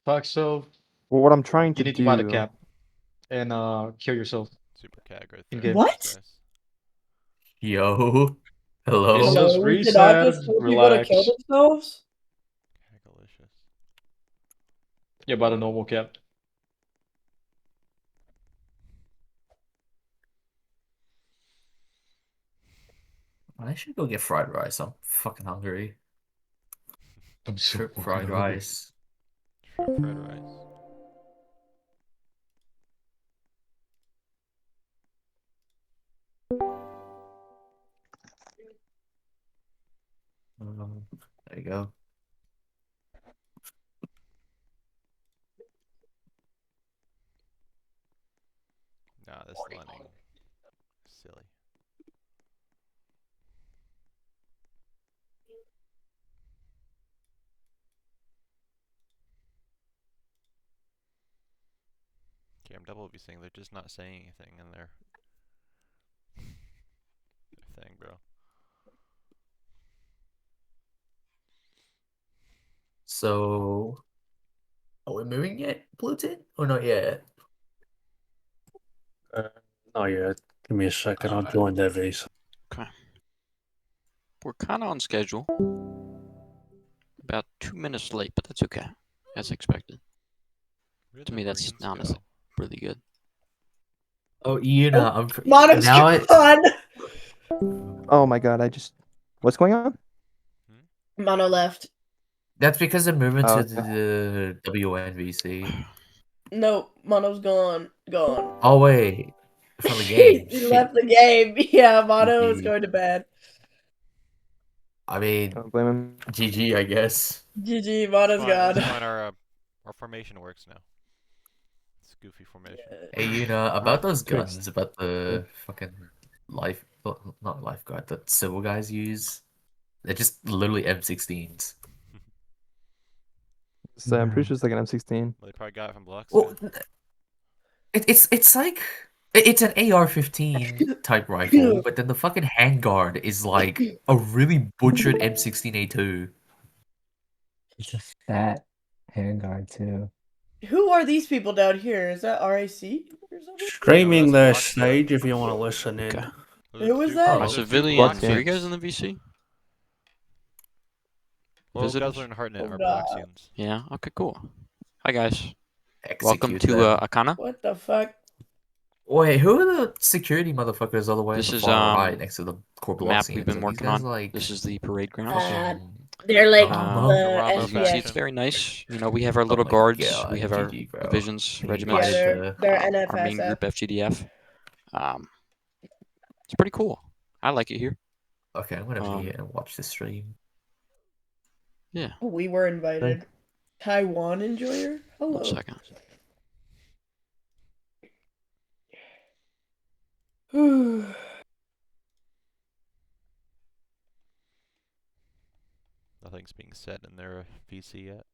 Fuck, so Well, what I'm trying you to need to buy the do. cap and kill yourself Super cag right in there. game. Jesus What? Christ. Yo, It's hello. just Hello? Did I reset, just tell people to kill relax. themselves? Cagalicious. Yeah, buy the normal cap. I should go get fried rice. I'm fucking hungry. I'm so Shrimp fucking fried hungry. rice. Shrimp fried rice. There you go. Nah, this Lenning. Silly. Okay, I'm double be saying they're just not saying anything in their thing, bro. So, are we moving yet, Pluton? Or not yet? Not yet. Give me a second. I'll join that vase. Okay. We're kind of on schedule. About 2 minutes late, but that's okay. As expected. Where did To the me, that's Marines honestly go? really good. Oh, you know, I'm Mono's now it. gone! Oh my god, I just. What's going on? Mono left. That's because of moving Oh, to the WNVC. No, Mono's gone. Gone. Oh wait, from the game. He Shit. left the game. Yeah, Mono is GG. going to bed. I mean, don't blame him. GG, I guess. GG, It's Mono's fine. gone. It's fine. Our formation works now. It's goofy formation. Hey, you know, about those Fixed. guns, about the fucking not lifeguard, that civil guys use. They're just literally M16s. So I'm pretty sure it's like an M16. Well, they probably got it from Blocks. Well, it's like it's an AR-15 type rifle, but then the fucking handguard is like a really butchered M16A2. It's a fat handguard too. Who are these people down here? Is that RAC or something? Streaming No, the that's Block stage if you want to listen in. Okay. Who was two- that? My those are two civilian. Blocks yeah. Are you guys units. in the VC? Well, Visitors? Guzzler and Hartnett are Hold Blocks up. units. Yeah. Okay. Cool. Hi guys. Welcome Execute to them. Akana. What the fuck? Wait, who are the security motherfuckers all the way This on the is, far right next to the core block Map scenes? we've been Are these working guys on. like This is the parade grounds. fucking They're like Rama? the Rama As you can see, it's SPF. very nice. You know, we have our Oh little my guards. god, We have our GG, bro. divisions, You regiments. Yeah, guys, they're Our main NFSF. group, FGDF. It's pretty cool. I like it here. okay, I'm gonna pay it and watch the stream. Yeah. We were invited. Taiwan enjoyer? Hello. 1 second. Nothing's being said in their VC yet.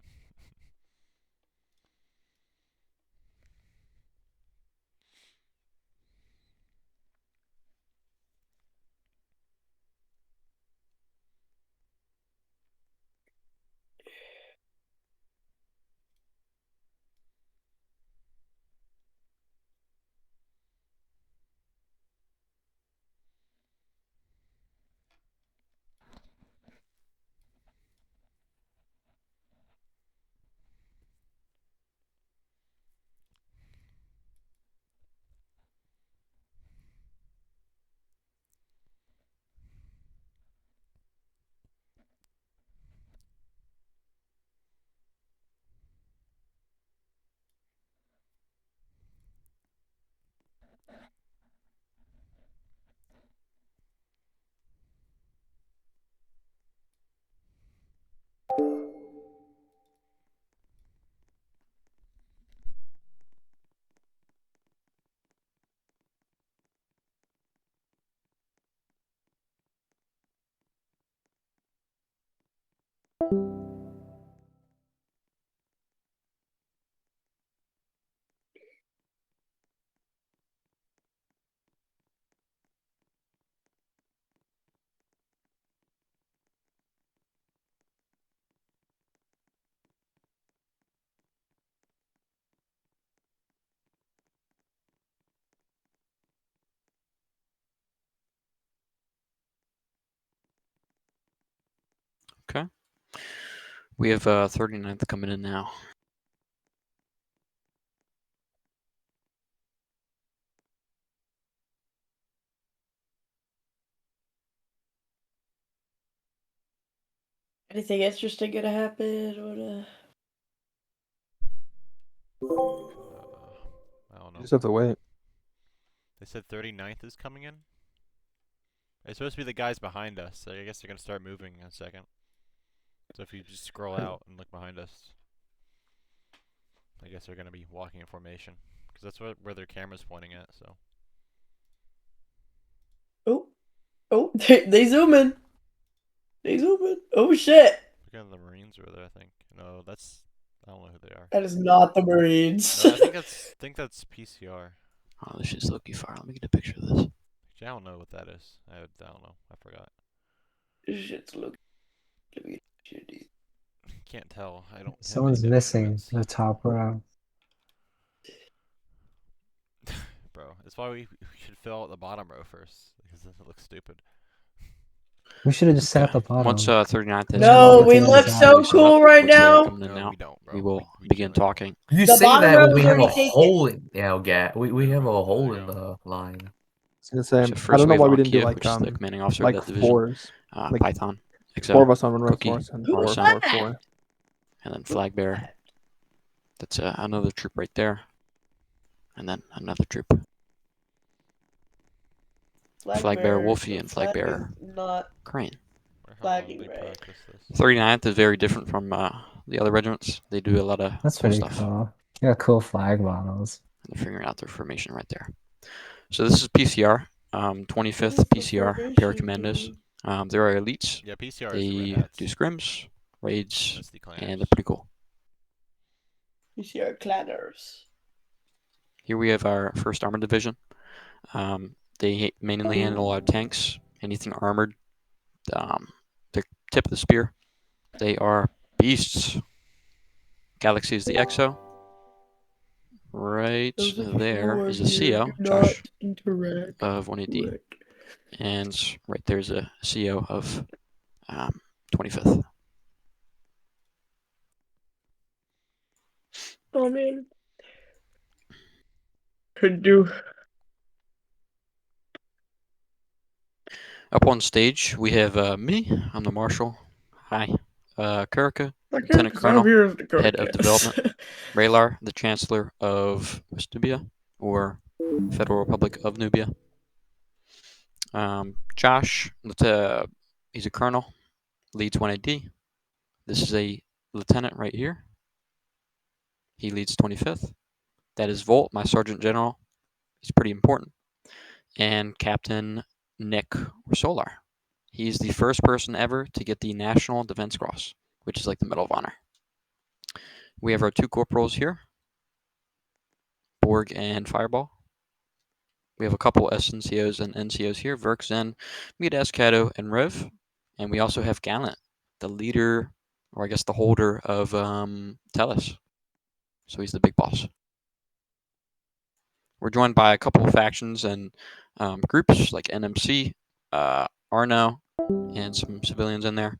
Okay. We have 39th coming in now. Anything interesting gonna happen? I don't know. You just have to wait. They said 39th is coming in? It's supposed to be the guys behind us, so I guess they're going to start moving in a second. So if you just scroll out and look behind us, I guess they're going to be walking in formation. Because that's where their camera's pointing at, so. Oh, they zoom in. They zoom in. Oh shit! Look at the Marines over there, I think. No, that's... I don't know who they are. That is not the Marines. No, I think that's PCR. Oh, this shit's Loki fire. Let me get a picture of this. Actually, I don't know what that is. I don't know. I forgot. This shit's look. Let me get you. Can't tell. I don't. Someone's have any missing instruments. the top row. Bro, that's why we should fill out the bottom row first, because then it looks stupid. We should have just sat at the bottom. Once 39th is No, we completed, look fully so set cool up, right looks like now. coming in No, now, we don't, bro. we will We begin can't. talking. You The say bottom that row when we is have a already taken. hole in we have a hole There in you the line. I was gonna So say, I first don't we know have why we didn't do Ankia, like which is the commanding officer of like that division. fours. Like Python, 4 Excel, of us on one row, Cookie, 4 us on Who's 4, Arsene, 4, 4. and then Flag Bearer. That's another troop right there. And then another troop. Flag Bearer Wolfie and Flag Bearer Not Crane. Or how long flagging they right. practice this. 39th is very different from the other regiments. They do a lot of That's cool pretty stuff. cool. You got cool flag models. And they're figuring out their formation right there. So this is PCR, 25th PCR Paracommandos. There are elites. Yeah, PCR is the red They hats. do scrims, raids, That's the clans. and they're pretty cool. You see our clanners. Here we have our 1st Armored Division. They mainly handle a lot of tanks, anything armored. The tip of the spear. They are beasts. Galaxy is the EXO. Right Those of you there who are is a here, CO, do Josh, not interact. of 1AD. Correct. And right there's a CO of 25th. Oh man. Could do. Up on stage, we have me. I'm the Marshal. Hi. Kurika, Lieutenant Colonel, Head of Development. Raylar, the Chancellor of West Noobia, or Federal Republic of Noobia. Josh, he's a Colonel, leads 1AD. This is a Lieutenant right here. He leads 25th. That is Volt, my Sergeant General. He's pretty important. And Captain Nick Solar. He's the first person ever to get the National Defense Cross, which is like the Medal of Honor. We have our 2 corporals here, Borg and Fireball. We have a couple SNCOs and NCOs here, Verk, Zen, Midas, Kato, and Rev. And we also have Gallant, the leader, or I guess the holder of Tellus. So he's the big boss. We're joined by a couple of factions and groups like NMC, Arno, and some civilians in there.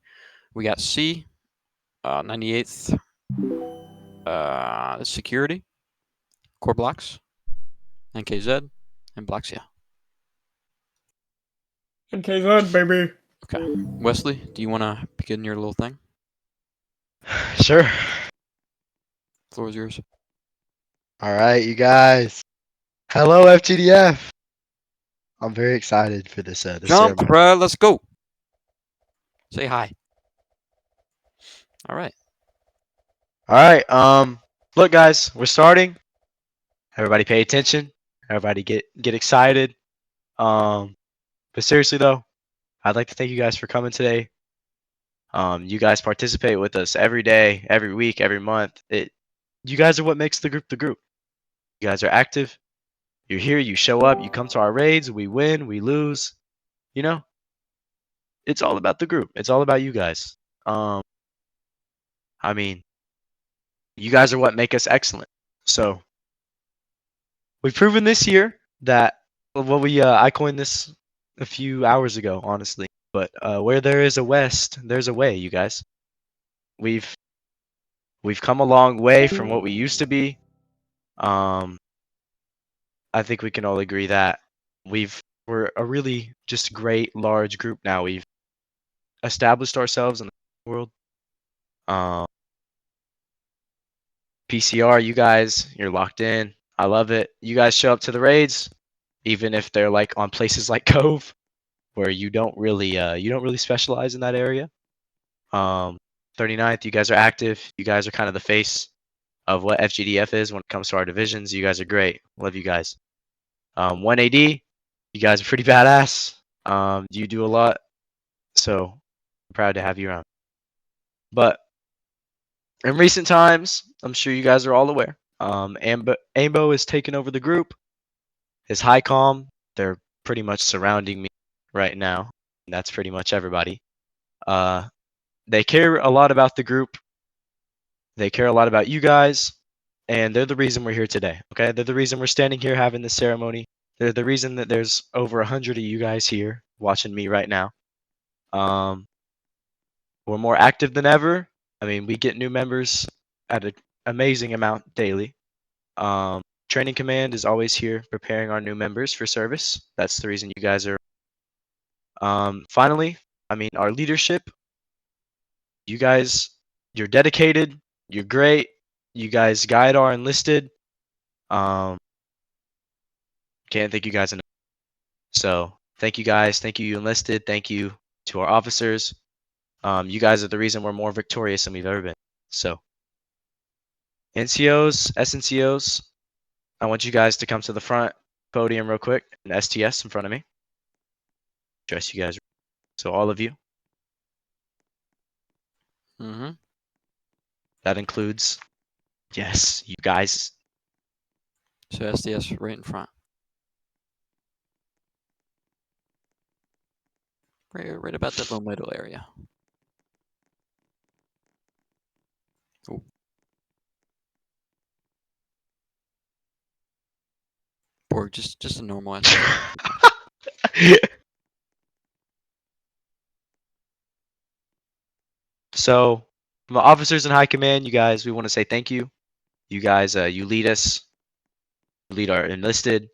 We got C, 98th Security, Core Blocks, NKZ, and Blaxia. NKZ, baby. Okay. Wesley, do you want to begin your little thing? Sure. Floor is yours. All right, you guys. Hello, FTDF. I'm very excited for this. This Jump, ceremony. bro. Let's go. Say hi. All right. All right. Look, guys, we're starting. Everybody, pay attention. Everybody, get excited. But seriously though, I'd like to thank you guys for coming today. You guys participate with us every day, every week, every month. You guys are what makes the group the group. You guys are active. You're here, you show up, you come to our raids, we win, we lose. You know? It's all about the group. It's all about you guys. I mean, you guys are what make us excellent. So, we've proven this year that I coined this a few hours ago, honestly. but where there is a west, there's a way, you guys. We've come a long way from what we used to be. I think we can all agree that we're a really just great large group now. We've established ourselves in the world. Um, PCR, you guys, you're locked in. I love it. You guys show up to the raids, even if they're like on places like Cove, where you don't really specialize in that area. 39th, you guys are active. You guys are kind of the face of what FGDF is when it comes to our divisions. You guys are great. Love you guys. 1AD, you guys are pretty badass. You do a lot, so I'm proud to have you around. But in recent times, I'm sure you guys are all aware, Ambo has taken over the group. His high com, they're pretty much surrounding me right now. And that's pretty much everybody. They care a lot about the group. They care a lot about you guys, and they're the reason we're here today. Okay, they're the reason we're standing here having this ceremony. They're the reason that there's over 100 of you guys here watching me right now. We're more active than ever. I mean, we get new members at an amazing amount daily. Training Command is always here preparing our new members for service. That's the reason you guys are. Finally, I mean, our leadership. You guys, you're dedicated. You're great. You guys guide our enlisted. Can't thank you guys enough. So thank you guys. Thank you enlisted. Thank you to our officers. You guys are the reason we're more victorious than we've ever been. So NCOs, SNCOs, I want you guys to come to the front podium real quick, and STS in front of me. Address you guys. So all of you. Mm-hmm. That includes, yes, you guys. So SDS right in front. Right about that little middle area. Ooh. Or just a normal SDS. So, from the officers in high command, you guys, we want to say thank you. You guys, you lead us. You lead our enlisted.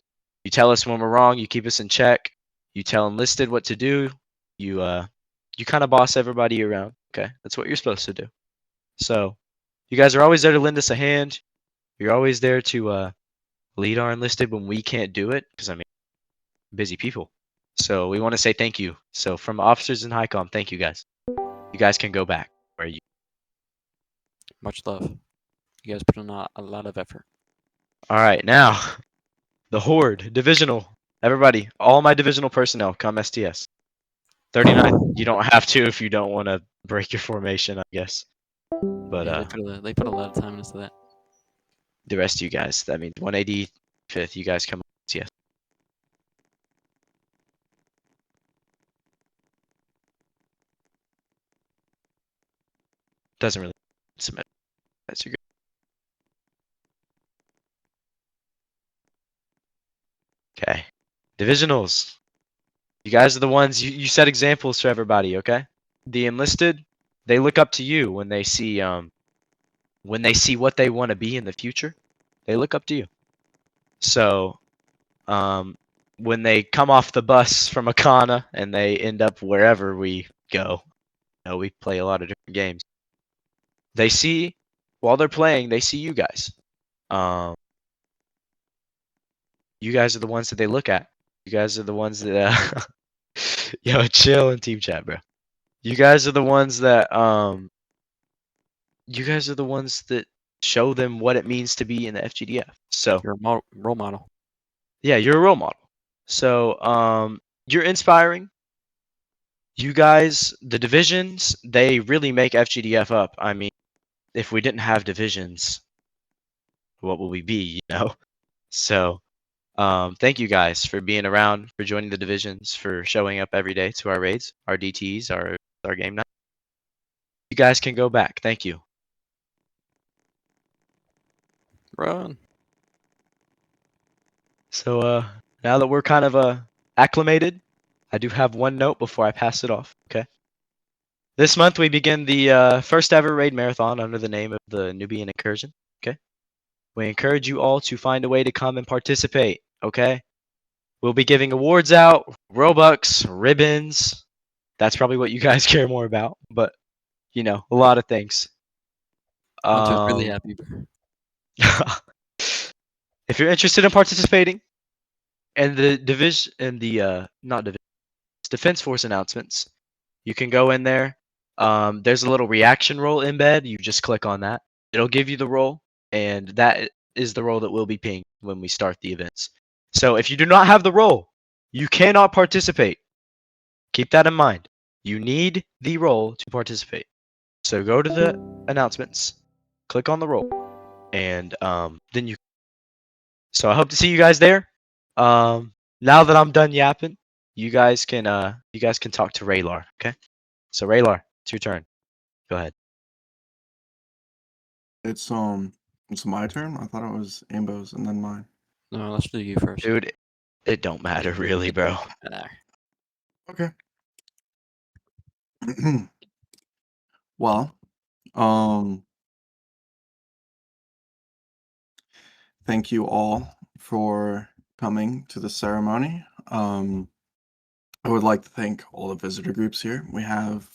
You tell us when we're wrong. You keep us in check. You tell enlisted what to do. You kind of boss everybody around. Okay, that's what you're supposed to do. So, you guys are always there to lend us a hand. You're always there to lead our enlisted when we can't do it, because I mean, busy people. So we want to say thank you. So from officers in HICOM, thank you guys. You guys can go back where you. Much love. You guys put in a lot of effort. All right, now the Horde divisional. Everybody, all my divisional personnel, come STS. 39. You don't have to if you don't want to break your formation, I guess. But yeah, they put a lot of time into that. the rest of you guys, I mean, 185th, you guys come STS. Doesn't really submit. That's your good. Okay. Divisionals. You guys are the ones, you set examples for everybody, okay? The enlisted, they look up to you when they see what they want to be in the future. They look up to you. So, when they come off the bus from Akana and they end up wherever we go, you know, we play a lot of different games. They see, while they're playing, they see you guys. You guys are the ones that they look at. You guys are the ones that, yo, chill in team chat, bro. You guys are the ones that, show them what it means to be in the FGDF. So You're a role model. yeah, you're a role model. So you're inspiring. You guys, the divisions, they really make FGDF up. I mean, if we didn't have divisions, what would we be, you know? So thank you guys for being around, for joining the divisions, for showing up every day to our raids, our DTs, our game night. You guys can go back. Thank you. Run. So now that we're kind of acclimated, I do have one note before I pass it off. Okay. This month we begin the first ever raid marathon under the name of the Nubian Incursion. Okay. We encourage you all to find a way to come and participate. Okay. We'll be giving awards out, Robux, ribbons. That's probably what you guys care more about, but you know, a lot of things. Hunter's really happy, bro. If you're interested in participating in the division in the not division defense force announcements, you can go in there. There's a little reaction role embed. You just click on that. It'll give you the role, and that is the role that will be pinged when we start the events. So if you do not have the role, you cannot participate. Keep that in mind. You need the role to participate. So go to the announcements, click on the role, and then you. So I hope to see you guys there. Now that I'm done yapping, you guys can talk to Raylar. Okay. So Raylar, it's your turn. Go ahead. It's my turn. I thought it was Ambo's and then mine. No, let's do you first. Dude, it don't matter really, bro. Nah. Okay. Well, thank you all for coming to the ceremony. I would like to thank all the visitor groups here. We have,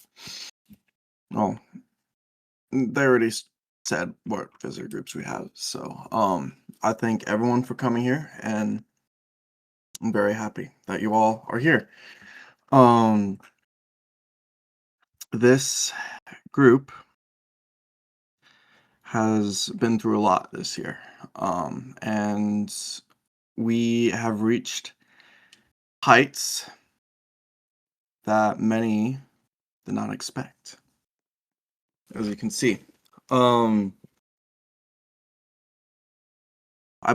well, they already said what visitor groups we have. So, I thank everyone for coming here, and I'm very happy that you all are here. This group has been through a lot this year, and we have reached heights that many did not expect, as you can see. I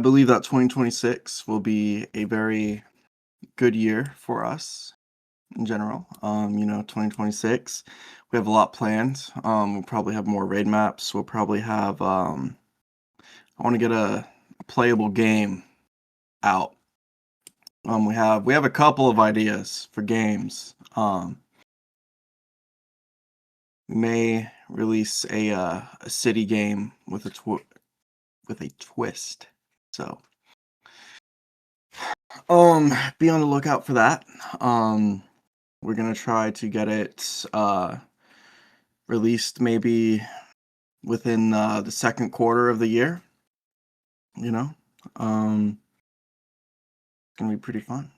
believe that 2026 will be a very good year for us in general. 2026, we have a lot planned. We'll probably have more raid maps. We'll probably have, I want to get a playable game out. We have a couple of ideas for games. We may release a city game with a twist. So, be on the lookout for that. We're gonna try to get it released maybe within the second quarter of the year. Gonna be pretty fun.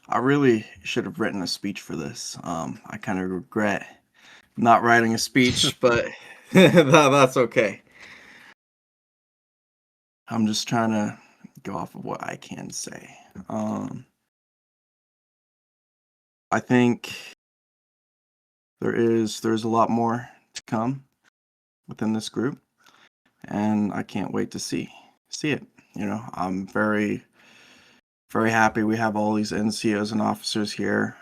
I really should have written a speech for this. I kind of regret not writing a speech, but that's okay. I'm just trying to go off of what I can say. I think there's a lot more to come within this group, and I can't wait to see it. I'm very, very happy we have all these NCOs and officers here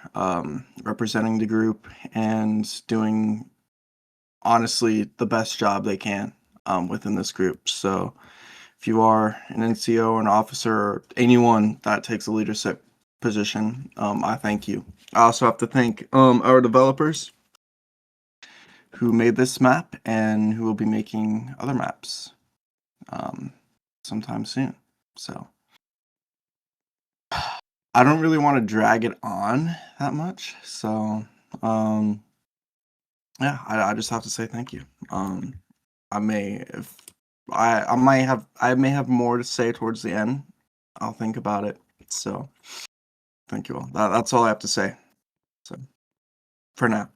representing the group and doing honestly the best job they can within this group. So if you are an NCO or an officer or anyone that takes a leadership position, I thank you. I also have to thank our developers who made this map and who will be making other maps sometime soon. So I don't really want to drag it on that much. So yeah, I just have to say thank you. I may have more to say towards the end. I'll think about it. So thank you all. That's all I have to say. So for now.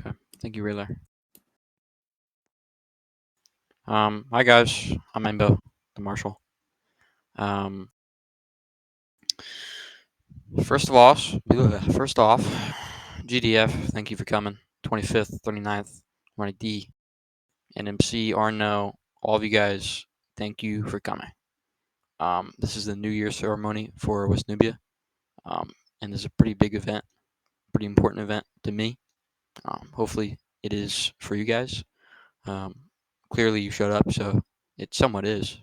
Okay. Thank you, Raylar. Hi guys. I'm Ambo, the Marshal. First off, GDF, thank you for coming. 25th, 39th, Ronnie D, NMC, Arno, all of you guys, thank you for coming. This is the New Year ceremony for West Noobia, and it's a pretty big event, pretty important event to me. Hopefully it is for you guys. Clearly you showed up, so it somewhat is,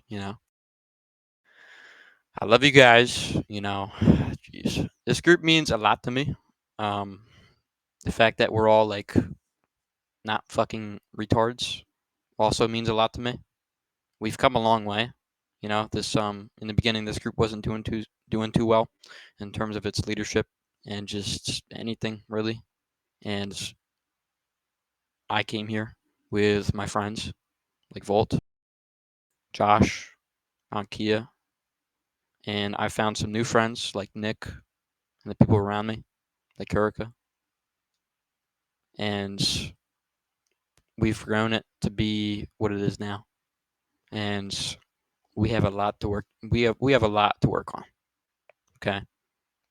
I love you guys. You know, jeez, this group means a lot to me. The fact that we're all like not fucking retards also means a lot to me. We've come a long way. You know, this in the beginning, this group wasn't doing too well in terms of its leadership and just anything really. And I came here with my friends like Volt, Josh, Ankia, and I found some new friends like Nick and the people around me, like Kurika. And we've grown it to be what it is now. And we have a lot to work. We have a lot to work on. Okay,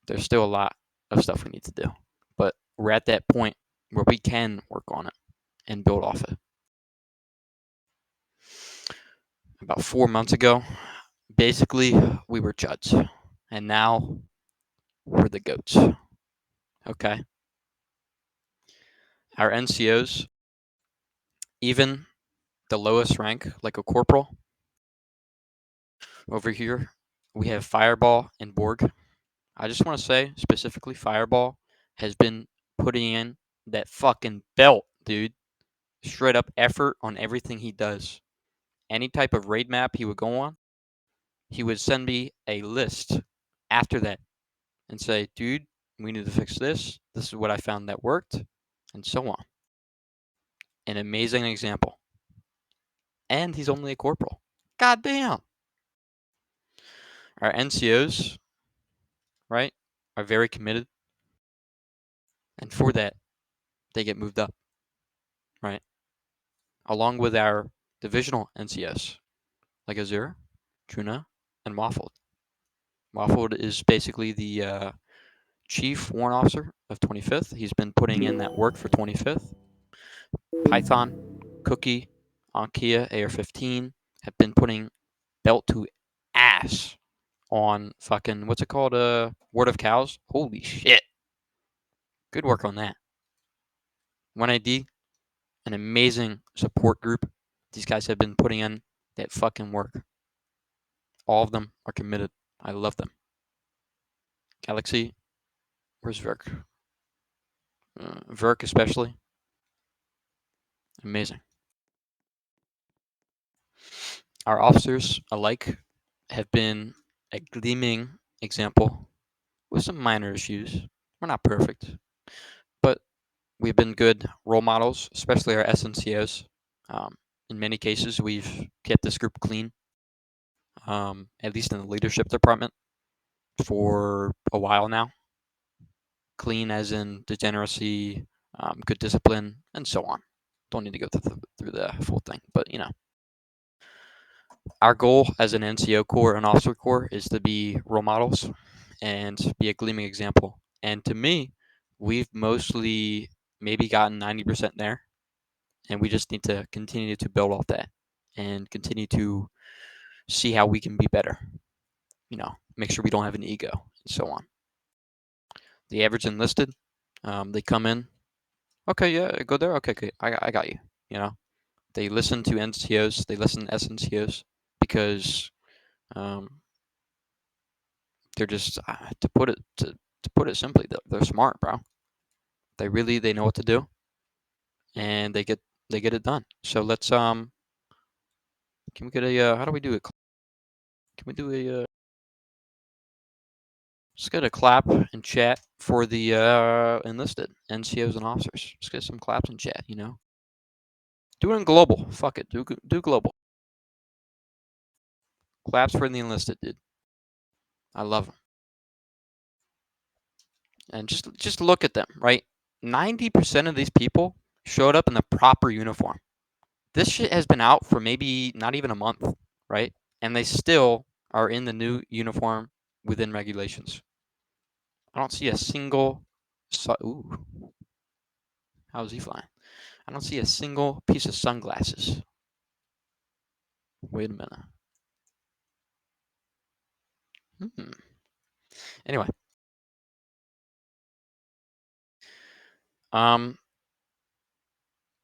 there's still a lot of stuff we need to do, but we're at that point where we can work on it and build off it. About 4 months ago, basically we were Chuds, and now we're the goats. Okay, our NCOs, even the lowest rank, like a corporal, over here, we have Fireball and Borg. I just want to say specifically, Fireball has been putting in that fucking belt, dude. Straight up effort on everything he does. Any type of raid map he would go on, he would send me a list after that and say, dude, we need to fix this. This is what I found that worked, and so on. An amazing example. And he's only a corporal. God damn. Our NCOs, right, are very committed. And for that, they get moved up, right? Along with our divisional NCOs, like Azure, Truna, and Waffled. Waffled is basically the chief warrant officer of 25th. He's been putting in that work for 25th. Python, Cookie, Ankia, AR-15 have been putting belt to ass on fucking, what's it called? Word of Cows? Holy shit. Good work on that. 1ID, an amazing support group. These guys have been putting in that fucking work. All of them are committed. I love them. Galaxy, where's Verk? Verk especially. Amazing. Our officers alike have been a gleaming example with some minor issues. We're not perfect, but we've been good role models, especially our SNCOs. In many cases, we've kept this group clean, at least in the leadership department, for a while now. Clean as in degeneracy, good discipline, and so on. Don't need to go through the full thing, but you know. Our goal as an NCO corps and officer corps is to be role models and be a gleaming example. And to me, we've mostly maybe gotten 90% there. And we just need to continue to build off that and continue to see how we can be better. You know, make sure we don't have an ego and so on. The average enlisted, they come in, okay, yeah, go there. Okay, okay, I got you. You know, they listen to NCOs, they listen to SNCOs because they're just to put it simply, they're smart, bro. They know what to do, and they get it done. So let's can we get a how do we do it? Can we do a let's get a clap and chat for the enlisted NCOs and officers. Let's get some claps and chat. You know, do it in global. Fuck it, do global. Claps for the enlisted, dude. I love them. And just look at them, right? 90% of these people showed up in the proper uniform. This shit has been out for maybe not even a month, right? And they still are in the new uniform within regulations. I don't see a single. Ooh, how's he flying? I don't see a single piece of sunglasses. Wait a minute. Anyway.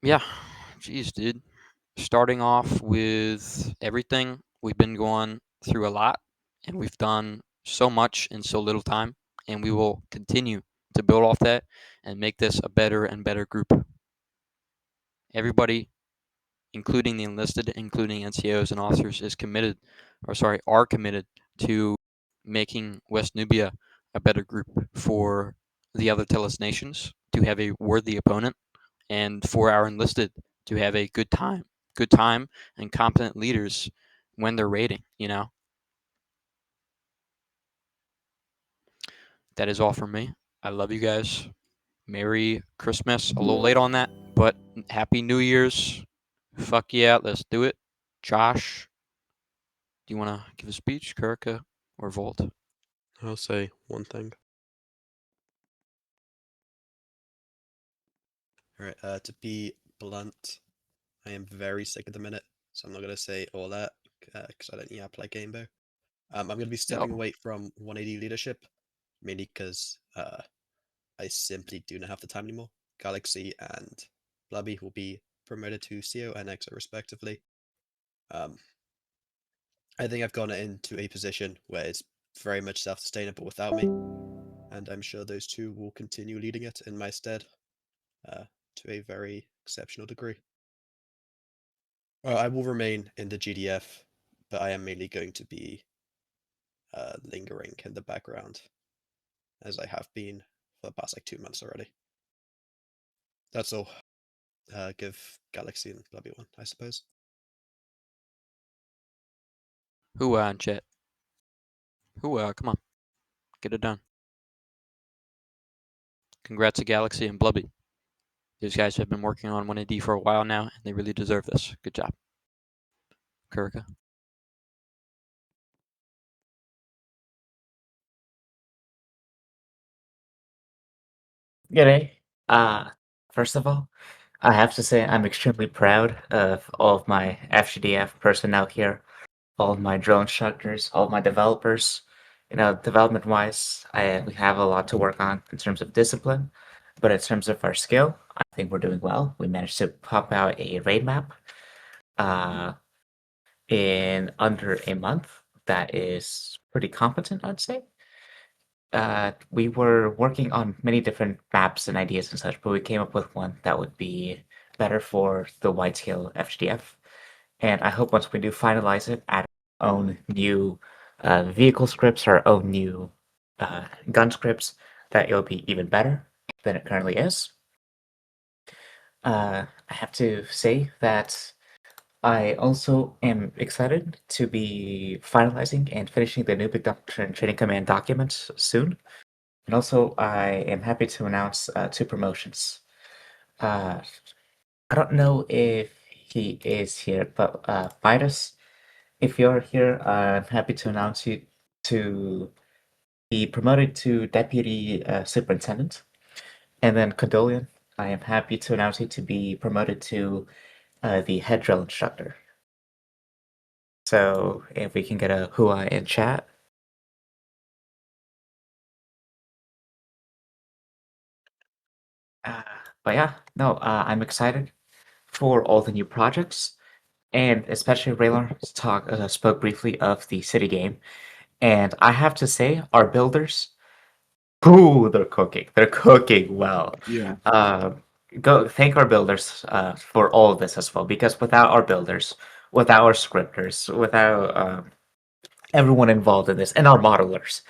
Yeah. Jeez, dude. Starting off with everything, we've been going through a lot, and we've done so much in so little time, and we will continue to build off that and make this a better and better group. Everybody, including the enlisted, including NCOs and officers, are committed to making West Nubia a better group for the other Telos nations to have a worthy opponent, and for our enlisted to have a good time and competent leaders when they're raiding, That is all from me. I love you guys. Merry Christmas. A little late on that, but Happy New Year's. Fuck yeah, let's do it. Josh, do you want to give a speech, Kurika or Volt? I'll say one thing. Alright, to be blunt, I am very sick at the minute, so I'm not going to say all that, because I don't play Gamebo. I'm going to be stepping away from 180 leadership, mainly because I simply do not have the time anymore. Galaxy and Blubby will be promoted to CO and EXO respectively. I think I've gone into a position where it's very much self-sustainable without me, and I'm sure those two will continue leading it in my stead to a very exceptional degree. I will remain in the GDF, but I am mainly going to be lingering in the background, as I have been for the past 2 months already. That's all. Give Galaxy and Blubby one, I suppose. Who in chat? Who come on. Get it done. Congrats to Galaxy and Blubby. These guys have been working on 1AD for a while now, and they really deserve this. Good job. Kurika. G'day. First of all, I have to say I'm extremely proud of all of my FGDF personnel here, all of my drill instructors, all of my developers. Development-wise, we have a lot to work on in terms of discipline, but in terms of our skill, I think we're doing well. We managed to pop out a raid map in under a month. That is pretty competent, I'd say. We were working on many different maps and ideas and such, but we came up with one that would be better for the wide-scale FGDF. And I hope once we do finalize it, add our own new vehicle scripts, our own new gun scripts, that it'll be even better than it currently is. I have to say that I also am excited to be finalizing and finishing the Noobia Doctrine Training Command documents soon. And also, I am happy to announce 2 promotions. I don't know if he is here, but Midas, if you're here, I'm happy to announce you to be promoted to Deputy Superintendent. And then Condolian, I am happy to announce you to be promoted to the Head Drill Instructor. So if we can get a hooah in chat. But yeah, no, I'm excited for all the new projects, and especially Raylor spoke briefly of the city game, and I have to say, our builders, they're cooking. They're cooking well. Yeah. Go thank our builders for all of this as well, because without our builders, without our scripters, without everyone involved in this, and our modelers,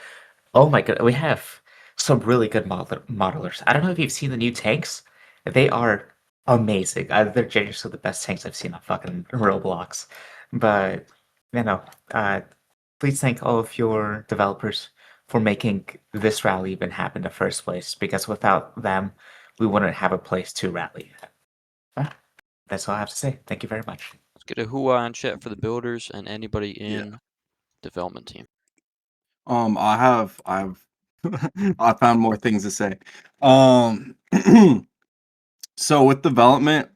oh my god, we have some really good modelers. I don't know if you've seen the new tanks. They are amazing. They're genuinely the best tanks I've seen on fucking Roblox. But, please thank all of your developers for making this rally even happen in the first place, because without them, we wouldn't have a place to rally. That's all I have to say. Thank you very much. Let's get a hooah in chat for the builders and anybody in development team. I've I found more things to say. So with development,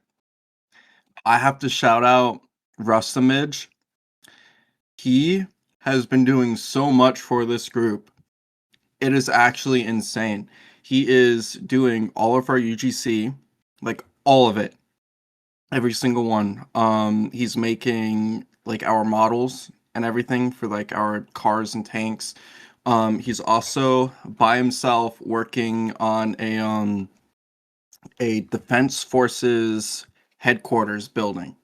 I have to shout out Rustamage. He has been doing so much for this group. It is actually insane. He is doing all of our UGC, like all of it. Every single one. He's making like our models and everything for like our cars and tanks. He's also by himself working on a defense forces headquarters building.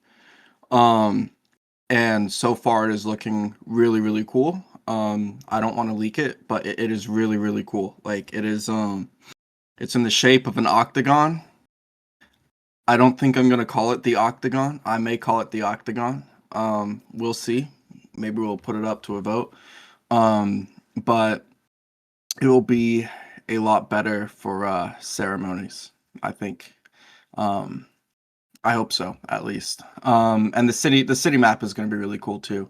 And so far it is looking really, really cool. I don't want to leak it, but it is really, really cool. Like it is it's in the shape of an octagon. I don't think I'm gonna call it the octagon. I may call it the octagon. We'll see. Maybe we'll put it up to a vote. But it will be a lot better for ceremonies, I think. I hope so, at least. And the city map is going to be really cool too.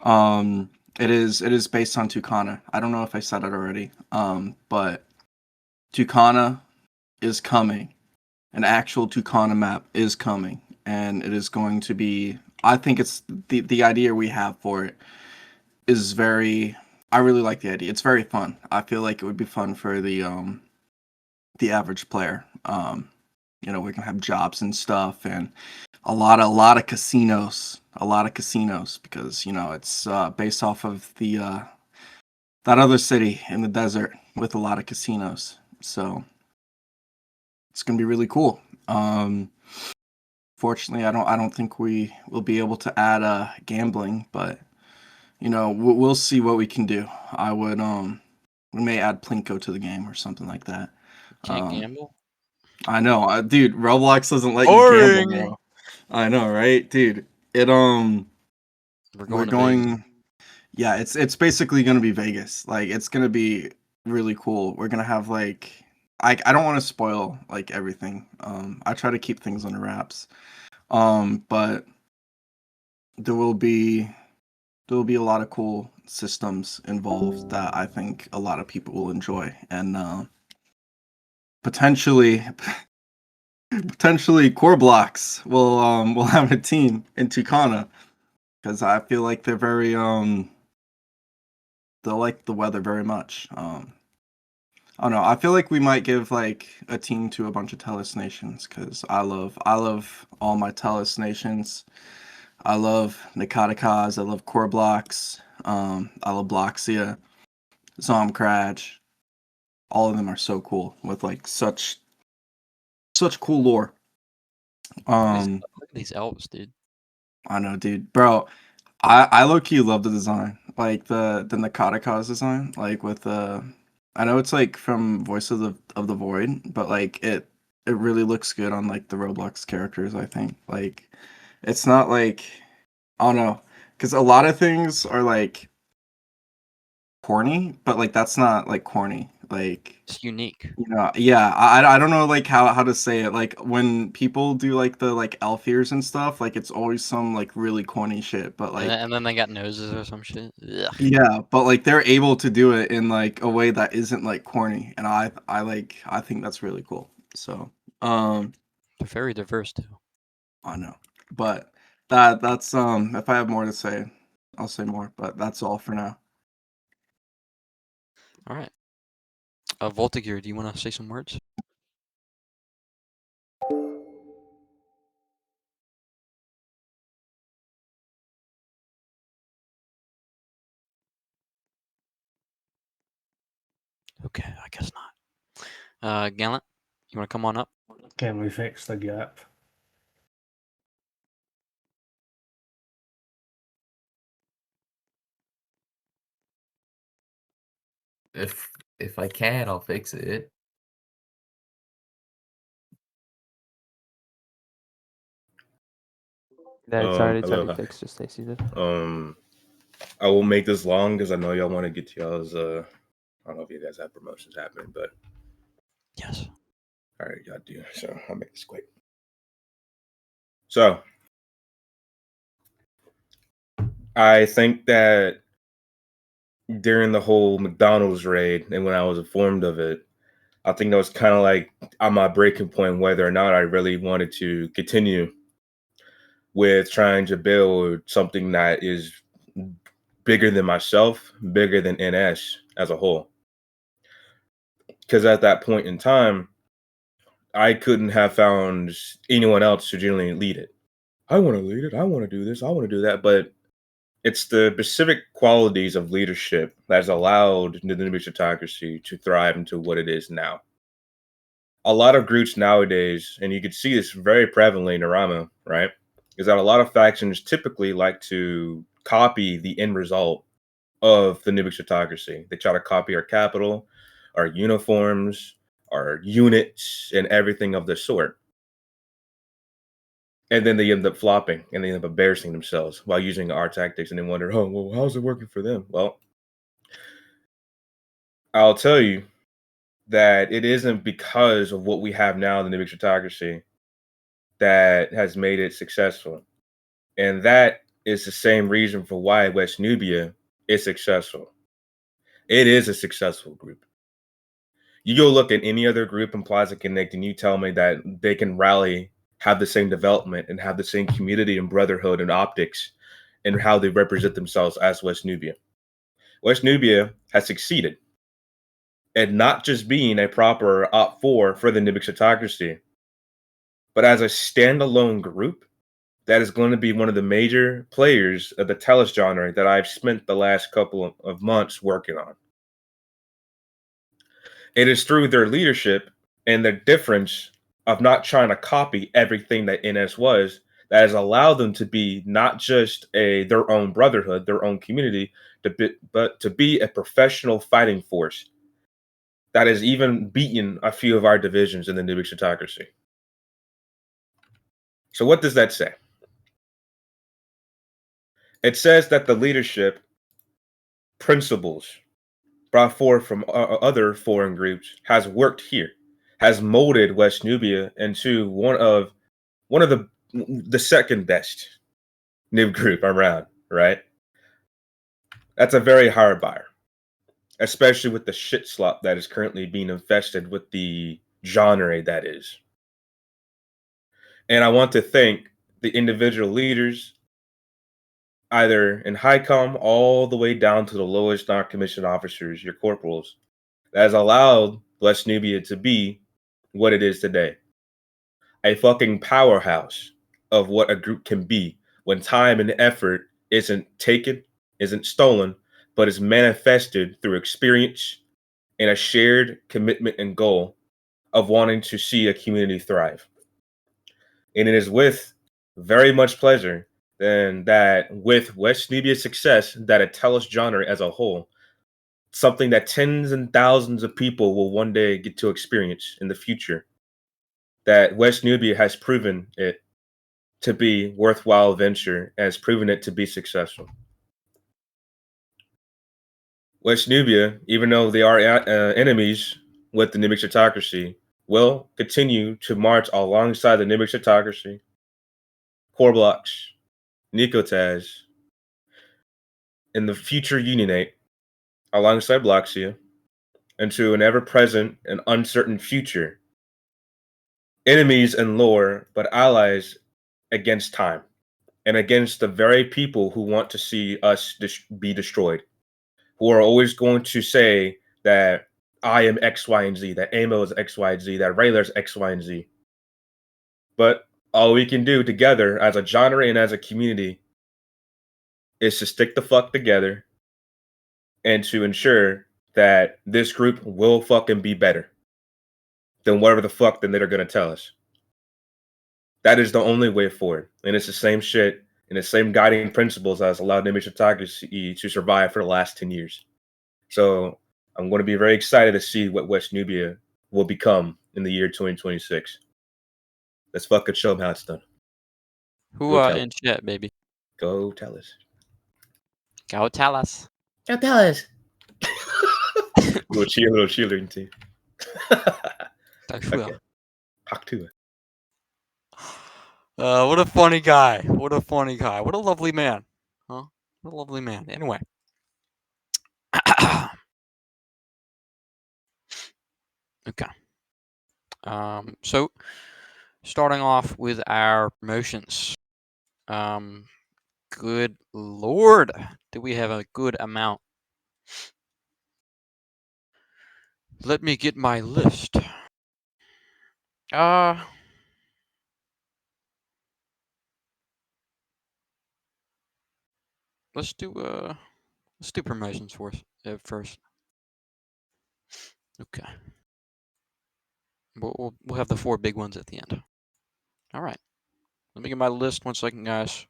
It is based on Tucana. I don't know if I said it already. But Tucana is coming. An actual Tucana map is coming, and it is going to be. I think it's the idea we have for it is very. I really like the idea. It's very fun. I feel like it would be fun for the average player. You know, we can have jobs and stuff, and a lot of casinos, because you know it's based off of the that other city in the desert with a lot of casinos. So it's gonna be really cool. Fortunately, I don't think we will be able to add gambling, but you know we'll see what we can do. I would we may add Plinko to the game or something like that. Can't gamble. I know, dude. Roblox doesn't let you Boring. gamble, bro. I know, right, dude? It We're going to Vegas. Yeah, it's basically gonna be Vegas. Like it's gonna be really cool. We're gonna have like I don't want to spoil like everything. I try to keep things under wraps. But there will be a lot of cool systems involved that I think a lot of people will enjoy, and potentially Core Blocks will have a team in Tucana, because I feel like they're very they like the weather very much. I don't know. I feel like we might give like a team to a bunch of Telus nations, because I love all my Telus nations. I love Nekotikoz, I love Core Blocks, I love Bloxia, Zomkraj. All of them are so cool with like such cool lore. Look at these elves, dude. I know, dude. Bro, I low key love the design. Like the Nekotikoz design, like with I know it's like from Voices of the Void, but like it really looks good on like the Roblox characters, I think. Like it's not like I don't know, cuz a lot of things are like corny, but like that's not like corny. Like It's unique. you know, yeah, I don't know like how to say it. Like when people do like the like elf ears and stuff, like it's always some like really corny shit. But like And then they got noses or some shit. Ugh. yeah, but like they're able to do it in like a way that isn't like corny, and I think that's really cool. So They're very diverse too. I know, but that's if I have more to say, I'll say more. But that's all for now. All right. Voltigeur, do you want to say some words? Okay, I guess not. Gallant, you want to come on up? Can we fix the gap? If I can, I'll fix it. It's already hello. fixed, just stay seated. I will make this long because I know y'all want to get to y'all's. I don't know if you guys have promotions happening, but yes. All right, y'all do. So I'll make this quick. So I think that during the whole McDonald's raid and when I was informed of it, I think that was kind of like on my breaking point whether or not I really wanted to continue with trying to build something that is bigger than myself, bigger than NS as a whole. Because at that point in time, I couldn't have found anyone else to genuinely lead it. I want to lead it. I want to do this. I want to do that. But It's the specific qualities of leadership that has allowed the Noobia autocracy to thrive into what it is now. A lot of groups nowadays, and you can see this very prevalently in Narama, right? Is that a lot of factions typically like to copy the end result of the Nubic autocracy. They try to copy our capital, our uniforms, our units, and everything of the sort. And then they end up flopping and they end up embarrassing themselves while using our tactics, and they wonder, oh, well, how's it working for them? Well, I'll tell you that it isn't because of what we have now in the Nubic autocracy that has made it successful. And that is the same reason for why West Nubia is successful. It is a successful group. You go look at any other group in Plaza Connect and you tell me that they can rally, have the same development, and have the same community and brotherhood and optics and how they represent themselves as West Nubia. West Nubia has succeeded at not just being a proper Op 4 for the Nubic autocracy, but as a standalone group that is going to be one of the major players of the Tellus genre that I've spent the last couple of months working on. It is through their leadership and their difference of not trying to copy everything that NS was that has allowed them to be not just their own brotherhood, their own community, but to be a professional fighting force that has even beaten a few of our divisions in the Nubic autocracy. So what does that say? It says that the leadership principles brought forth from other foreign groups has worked here, has molded West Nubia into one of the second best Nib group around, right? That's a very hard buyer, especially with the shit slop that is currently being infested with the genre that is. And I want to thank the individual leaders, either in HICOM all the way down to the lowest non-commissioned officers, your corporals, that has allowed West Nubia to be what it is today. A fucking powerhouse of what a group can be when time and effort isn't taken, isn't stolen, but is manifested through experience and a shared commitment and goal of wanting to see a community thrive. And it is with very much pleasure then that with West Nubia's success, that it tells genre as a whole, something that tens and thousands of people will one day get to experience in the future, that West Nubia has proven it to be worthwhile venture, has proven it to be successful. West Nubia, even though they are enemies with the Nubic autocracy, will continue to march alongside the Nubic autocracy, Core Blocks, Nekotaz, in the future Unionate, alongside Bloxia, into an ever-present and uncertain future. Enemies in lore, but allies against time, and against the very people who want to see us be destroyed, who are always going to say that I am X, Y, and Z, that Amo is X, Y, and Z, that Rayler's X, Y, and Z. But all we can do together as a genre and as a community is to stick the fuck together and to ensure that this group will fucking be better than whatever the fuck then they're going to tell us. That is the only way forward. And it's the same shit and the same guiding principles that has allowed Nubic autocracy to survive for the last 10 years. So I'm going to be very excited to see what West Nubia will become in the year 2026. Let's fucking show them how it's done. Who in chat, baby? Go tell us. Go tell us. Go tell us. little cheerleading team. Okay. Talk to it. What a funny guy. What a funny guy. What a lovely man. Huh? What a lovely man. Anyway. Okay. So starting off with our promotions. Good lord. Do we have a good amount? Let me get my list. let's do promotions first. Okay. We'll have the 4 big ones at the end. All right. Let me get my list 1 second, guys.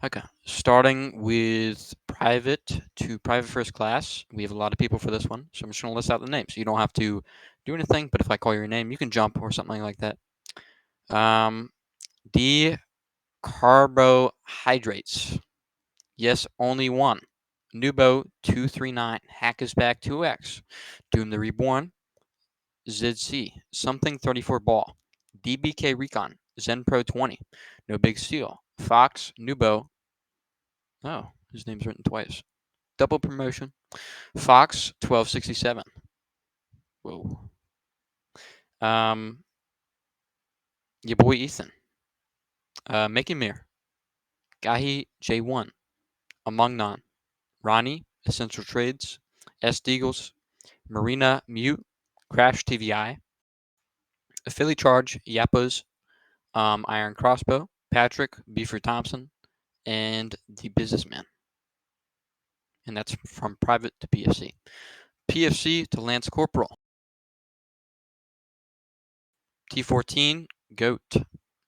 Okay. Starting with private to private first class. We have a lot of people for this one, so I'm just going to list out the names. You don't have to do anything, but if I call your name, you can jump or something like that. Carbohydrates. Yes, only one. Nubo 239. Hack is back 2x. Doom the Reborn. ZC. Something 34 ball. DBK Recon. Zen Pro 20. No Big Steel. Fox. Nubo. Oh, his name's written twice. Double promotion. Fox 1267. Whoa. Your boy Ethan. Making Mirror. Gahi J1. Among None. Ronnie, Essential Trades, S. Deagles, Marina Mute, Crash TVI, Philly Charge, Yapos, Iron Crossbow, Patrick, Beefer Thompson, and The Businessman. And that's from private to PFC. PFC to Lance Corporal. T14, Goat,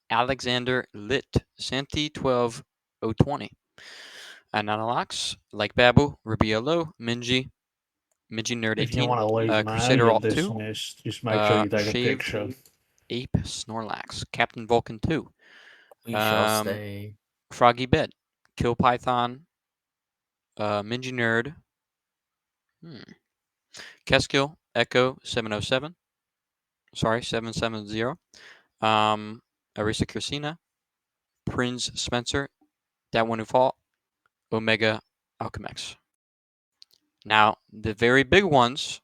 Alexander Lit, Santi 12020. Analox, like Babu, Rubiello, Minji, Nerd If you 18, want to leave now, Crusader you Alt 2, just make sure you take a Shave picture. Ape Snorlax, Captain Vulcan 2, We shall stay. Froggy Bed, Kill Python, Minji Nerd, Keskill, Echo 707, sorry, 770, Arisa Cursina, Prince Spencer, That One Who Fought, Omega Alchemex. Now, the very big ones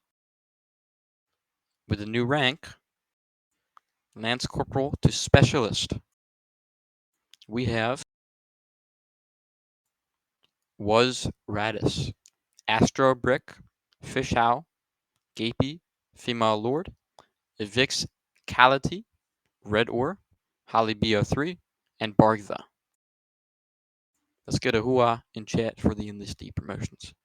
with the new rank, Lance Corporal to Specialist. We have Was Radis, Astro Brick, Fish Owl, Gapey, Female Lord, Evix Cality, Red Ore, Holly BO3, and Bargtha. Let's get a hooah in chat for the enlistee promotions.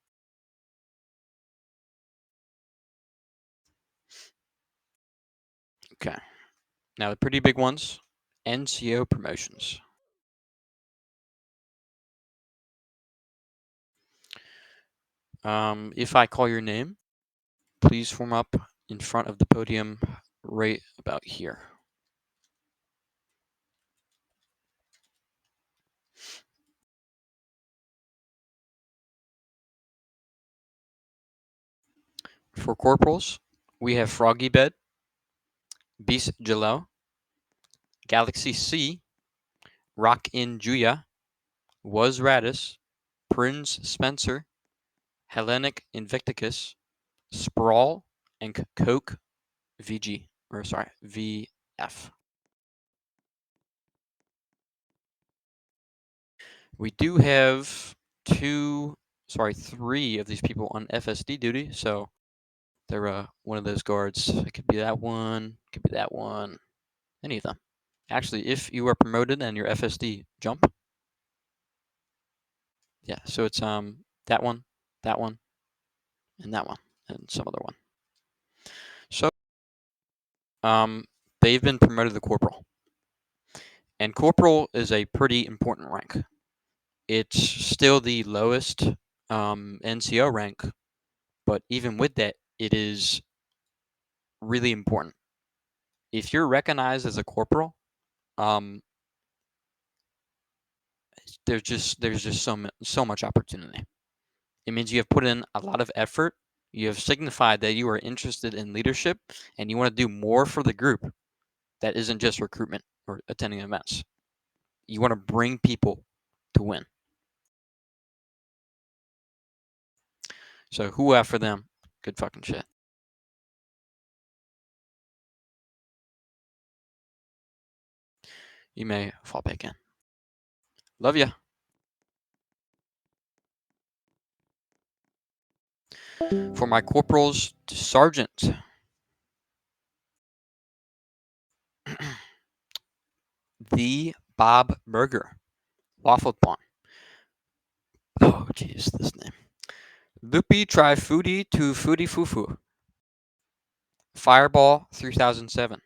Okay. Now the pretty big ones, NCO promotions. If I call your name, please form up in front of the podium right about here. For corporals, we have Froggy Bed, Beast Jalel, Galaxy C, Rock in Juya, Was Radis, Prince Spencer, Hellenic Invicticus, Sprawl, and Coke VG, or sorry, VF. We do have three of these people on FSD duty, so they're one of those guards. It could be that one, could be that one, any of them. Actually, if you are promoted and your FSD, jump. Yeah, so it's that one, and that one, and some other one. So they've been promoted to corporal. And corporal is a pretty important rank. It's still the lowest NCO rank, but even with that, it is really important. If you're recognized as a corporal, there's just so much opportunity. It means you have put in a lot of effort. You have signified that you are interested in leadership and you want to do more for the group that isn't just recruitment or attending events. You want to bring people to win. So hoo-ah for them. Good fucking shit. You may fall back in. Love ya. For my corporals to sergeant. The Bob Burger. Waffle Pawn. Oh, jeez, this name. Lupi try foodie to foodie fufu. Fireball 3007.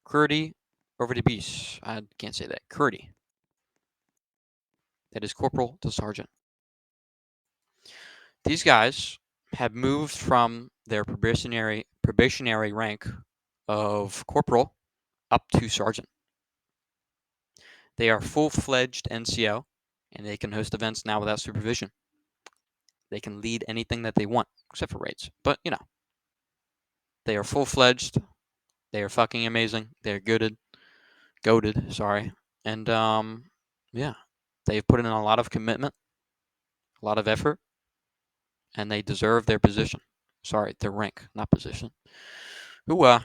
Curdy over the beast. I can't say that. Curdy. That is corporal to sergeant. These guys have moved from their probationary rank of corporal up to sergeant. They are full-fledged NCO, and they can host events now without supervision. They can lead anything that they want, except for raids. But, you know, they are full-fledged. They are fucking amazing. They're goaded, sorry. And, yeah, they've put in a lot of commitment, a lot of effort, and they deserve their position. Sorry, their rank, not position. Ooh,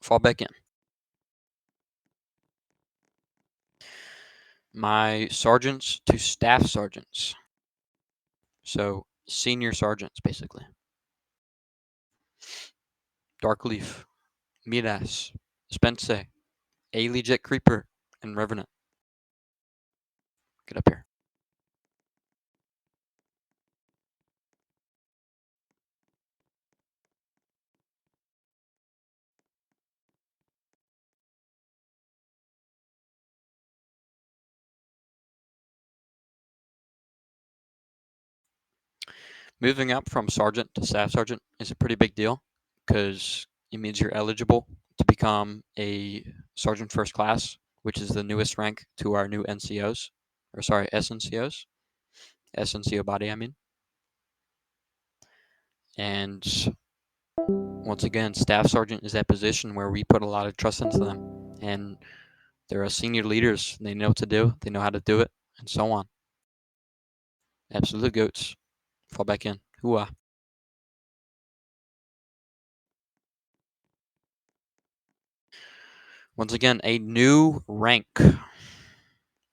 fall back in. My sergeants to staff sergeants. So, senior sergeants, basically. Darkleaf, Midas, Spence, A Jet Creeper, and Revenant. Get up here. Moving up from sergeant to staff sergeant is a pretty big deal because it means you're eligible to become a sergeant first class, which is the newest rank to our new NCOs, or sorry, SNCOs. SNCO body, I mean. And once again, staff sergeant is that position where we put a lot of trust into them. And they're senior leaders. They know what to do. They know how to do it, and so on. Absolute goats. Fall back in. Hooah. Once again, a new rank.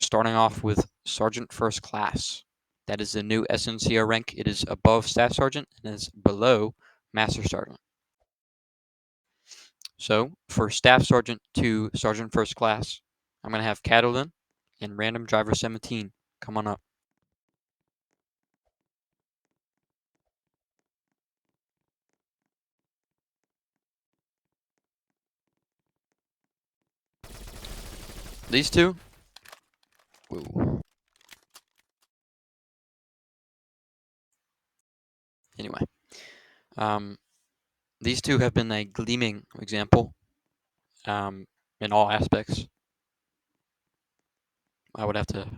Starting off with Sergeant First Class. That is the new SNCO rank. It is above Staff Sergeant and is below Master Sergeant. So, for Staff Sergeant to Sergeant First Class, I'm going to have Catalin and Random Driver 17. Come on up. These two. Whoa. Anyway, these two have been a gleaming example in all aspects. I would have to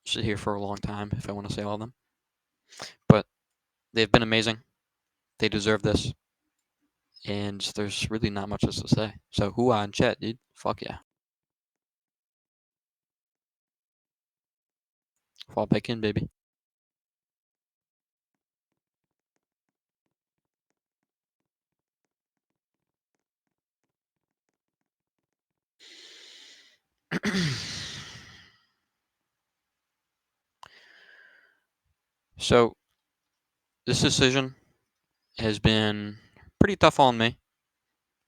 sit here for a long time if I want to say all of them. But they've been amazing. They deserve this. And there's really not much else to say. So hooah in chat, dude. Fuck yeah. Fall back in, baby. So, this decision has been pretty tough on me,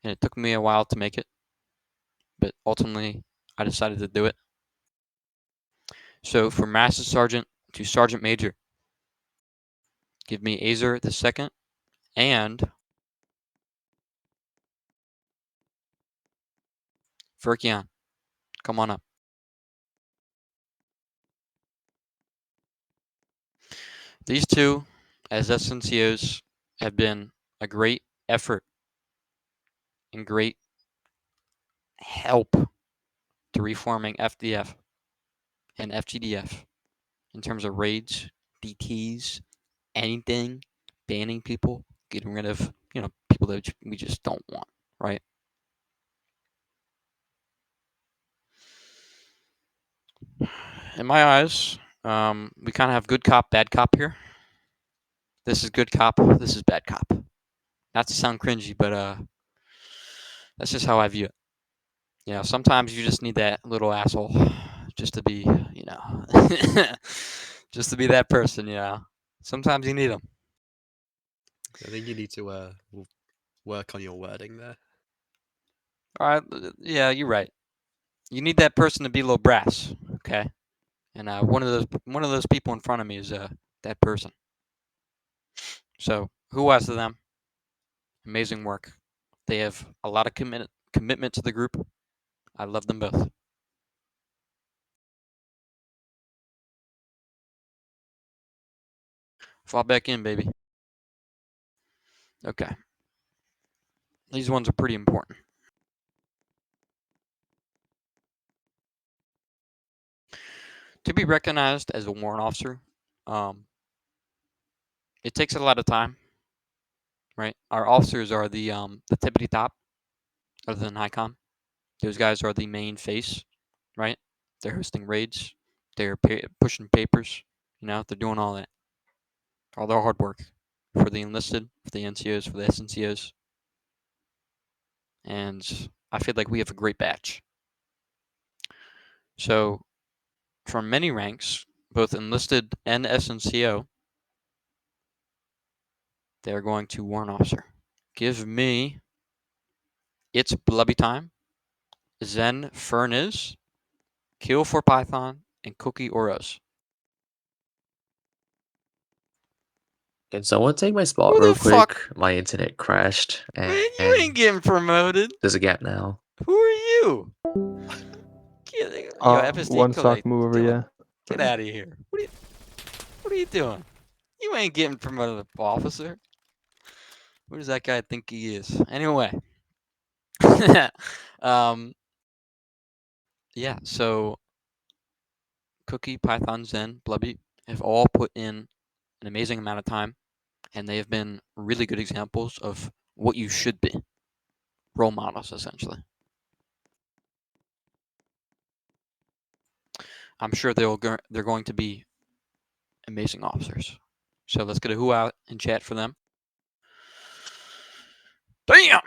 and it took me a while to make it, but ultimately, I decided to do it. So, from Master Sergeant to Sergeant Major, give me Azer the second and Verkion. Come on up. These two, as SNCOs, have been a great effort and great help to reforming FDF and FGDF in terms of raids, DTs, anything, banning people, getting rid of, people that we just don't want, right? In my eyes, we kind of have good cop, bad cop here. This is good cop, this is bad cop. Not to sound cringy, but that's just how I view it. Sometimes you just need that little asshole just to be, just to be that person, Sometimes you need them. I think you need to work on your wording there. All right. Yeah, you're right. You need that person to be a little brass, okay? And one of those people in front of me is that person. So who to them? Amazing work. They have a lot of commitment to the group. I love them both. Fall back in, baby. Okay. These ones are pretty important. To be recognized as a warrant officer, it takes a lot of time, right? Our officers are the tippity top, other than Icon. Those guys are the main face, right? They're hosting raids. They're pushing papers. You know, they're doing all that. All their hard work for the enlisted, for the NCOs, for the SNCOs. And I feel like we have a great batch. So, from many ranks, both enlisted and SNCO, they're going to warrant officer. Give me It's Blubby Time, Zen Furniz, Kill for Python, and Cookie Oros. Can someone take my spot Who real the fuck? quick? My internet crashed. And Man, you ain't getting promoted. there's a gap now. Who are you? Yo, FSD, One go stock like, move over, yeah. get out of here. What are you doing? You ain't getting promoted to officer. Who does that guy think he is? Anyway. Yeah, so Cookie, Python, Zen, Blubby have all put in an amazing amount of time, and they have been really good examples of what you should be. Role models, essentially. I'm sure they're going to be amazing officers. So let's get a who out in chat for them. Damn!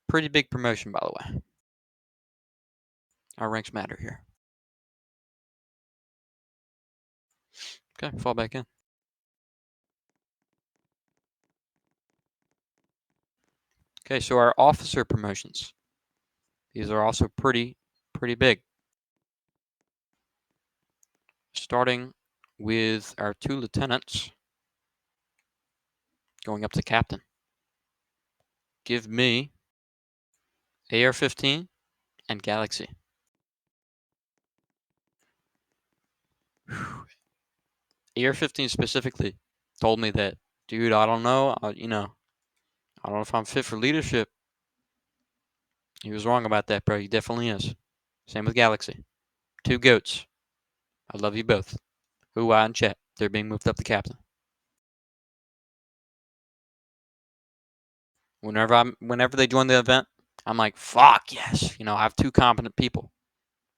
Pretty big promotion, by the way. Our ranks matter here. Okay, fall back in. Okay, so our officer promotions. These are also pretty big. Starting with our 2 lieutenants going up to captain. Give me AR-15 and Galaxy. AR-15 specifically told me that, dude, I don't know, I don't know if I'm fit for leadership. He was wrong about that, bro. He definitely is. Same with Galaxy. 2 goats. I love you both. Who in chat. They're being moved up to captain. Whenever they join the event, I'm like, fuck yes. I have 2 competent people.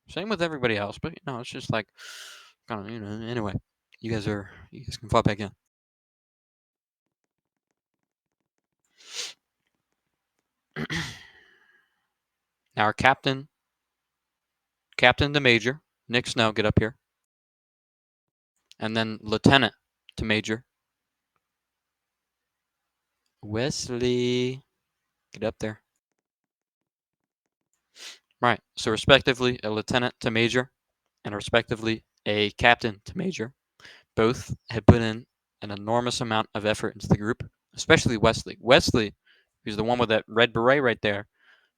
Same with everybody else, but it's just like, kind of, anyway. You guys can fall back in. Now our captain to major, Nick Snow, get up here. And then lieutenant to major, Wesley, get up there. Right, so respectively a lieutenant to major and respectively a captain to major. Both have put in an enormous amount of effort into the group, especially Wesley. Wesley, who's the one with that red beret right there,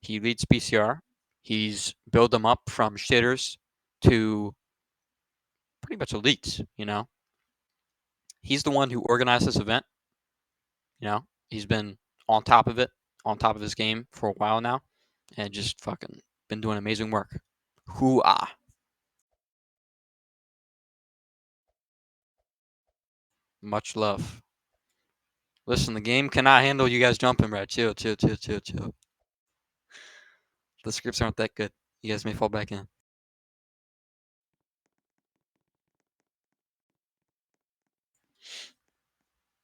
he leads PCR. He's built them up from shitters to pretty much elites, He's the one who organized this event. He's been on top of it, on top of his game for a while now, and just fucking been doing amazing work. Hoo-ah. Much love. Listen, the game cannot handle you guys jumping, bro. Chill. The scripts aren't that good. You guys may fall back in.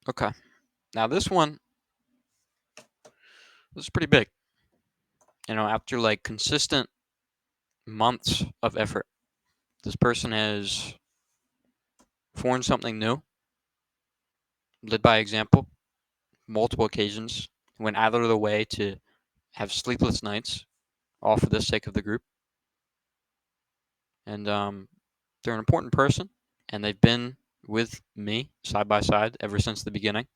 Okay. Now this is pretty big. After like consistent months of effort, this person has formed something new, led by example, multiple occasions, went out of their way to have sleepless nights, all for the sake of the group. And they're an important person, and they've been with me side by side ever since the beginning.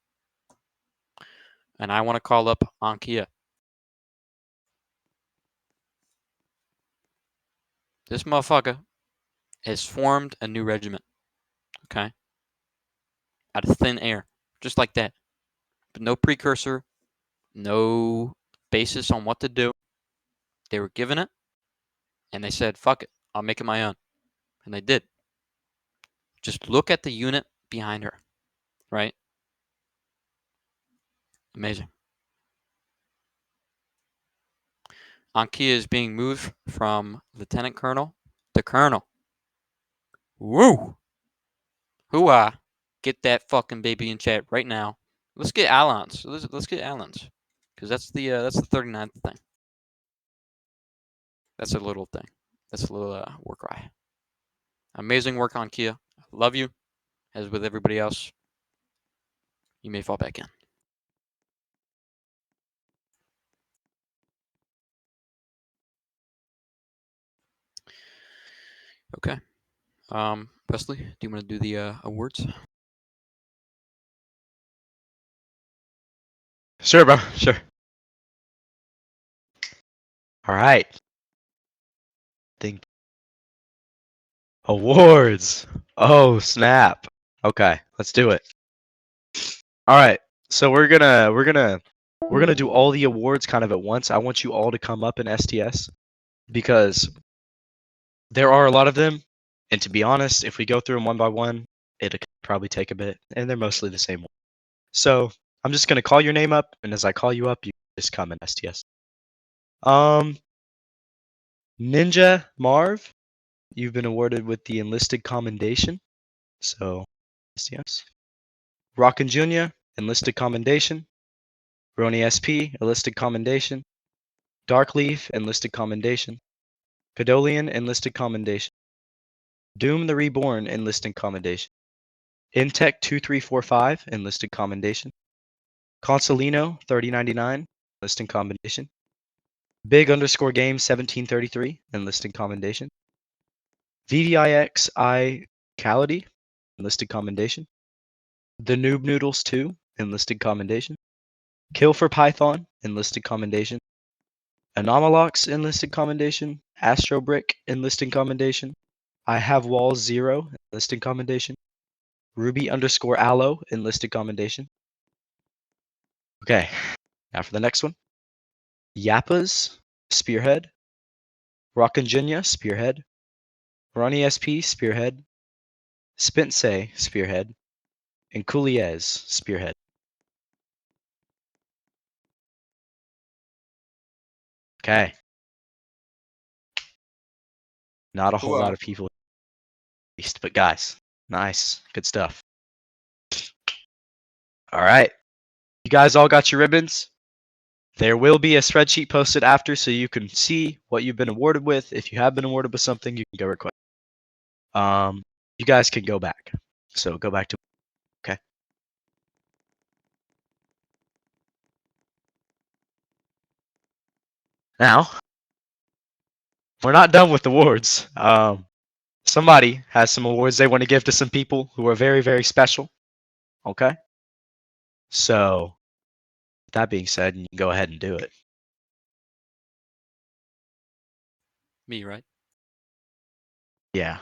And I want to call up Ankia. This motherfucker has formed a new regiment, okay? Out of thin air, just like that. But no precursor, no basis on what to do. They were given it, and they said, fuck it, I'll make it my own. And they did. Just look at the unit behind her, right? Amazing. Ankia is being moved from lieutenant colonel to colonel. Woo! Hoo-ah. Get that fucking baby in chat right now. Let's get Alans. Let's get Alans. Because that's the 39th thing. That's a little thing. That's a little war cry. Amazing work on Kia. Love you. As with everybody else, you may fall back in. Okay. Wesley, do you want to do the awards? Sure, bro. Sure. All right. Think awards. Oh, snap. Okay, let's do it. All right. So we're gonna do all the awards kind of at once. I want you all to come up in STS because there are a lot of them, and to be honest, if we go through them one by one, it'll probably take a bit, and they're mostly the same one. So I'm just gonna call your name up, and as I call you up, you just come in STS. Ninja Marv, you've been awarded with the enlisted commendation. So STS. Rockin' Jr., enlisted commendation. Roni SP, enlisted commendation. Darkleaf, enlisted commendation. Cadolian, enlisted commendation. Doom the Reborn, enlisted commendation. Intech 2345, enlisted commendation. Consolino 3099, enlisted commendation. Big underscore game 1733, enlisted commendation. VVIXI Cality, enlisted commendation. The Noob Noodles 2, enlisted commendation. Kill for Python, enlisted commendation. Anomalox, enlisted commendation. Astrobrick, enlisted commendation. I Have Walls 0, enlisted commendation. Ruby underscore Aloe, enlisted commendation. Okay, now for the next one. Yappas, Spearhead. Rockin' Jinya, Spearhead. Ronnie SP, Spearhead. Spince, Spearhead. And Cooliez, Spearhead. Okay. Not a whole lot of people, but guys, nice, good stuff. All right, you guys all got your ribbons. There will be a spreadsheet posted after, so you can see what you've been awarded with. If you have been awarded with something, you can go request. You guys can go back. So go back to. Okay. Now, we're not done with awards. Somebody has some awards they want to give to some people who are very, very special. Okay. So, with that being said, you can go ahead and do it. Me, right? Yeah.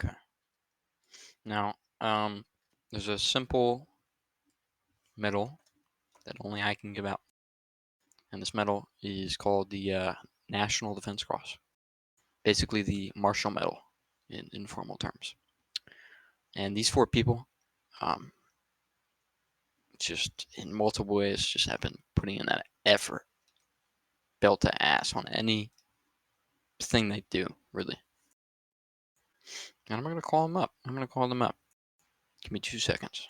Okay. Now, there's a simple medal that only I can give out. And this medal is called the National Defense Cross. Basically the Marshall Medal in informal terms. And these 4 people, just in multiple ways, just have been putting in that effort, belt to ass on any thing they do, really. And I'm going to call them up. Give me 2 seconds.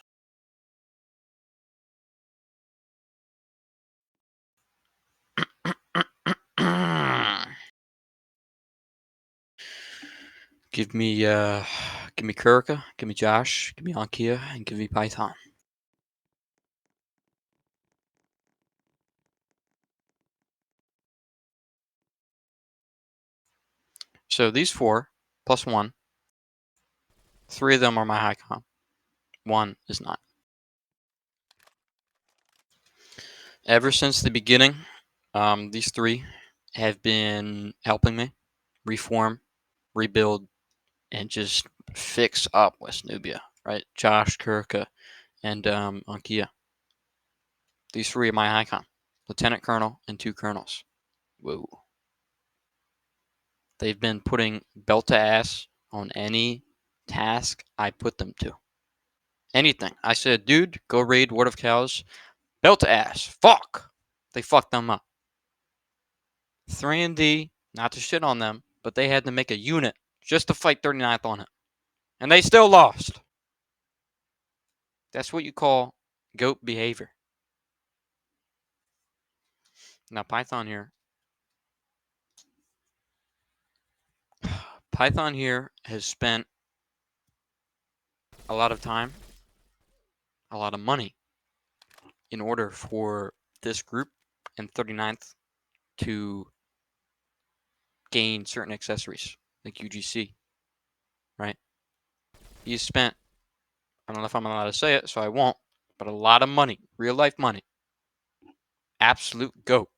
Give me Kurika, give me Josh, give me Ankia, and give me Python. So these 4 plus 1, 3 of them are my high com. 1 is not. Ever since the beginning, these 3 have been helping me reform, rebuild, and just fix up West Noobia, right? Josh, Kurka, and Ankia. These 3 are my high com. Lieutenant Colonel and 2 colonels. Whoa. They've been putting belt to ass on any task I put them to. Anything. I said, dude, go raid Word of Cows. Belt to ass. Fuck. They fucked them up. 3&D, not to shit on them, but they had to make a unit just to fight 39th on it. And they still lost. That's what you call goat behavior. Now, Python here. Python here has spent a lot of time, a lot of money in order for this group and 39th to gain certain accessories like UGC, right? He's spent, I don't know if I'm allowed to say it, so I won't, but a lot of money, real life money. Absolute goat.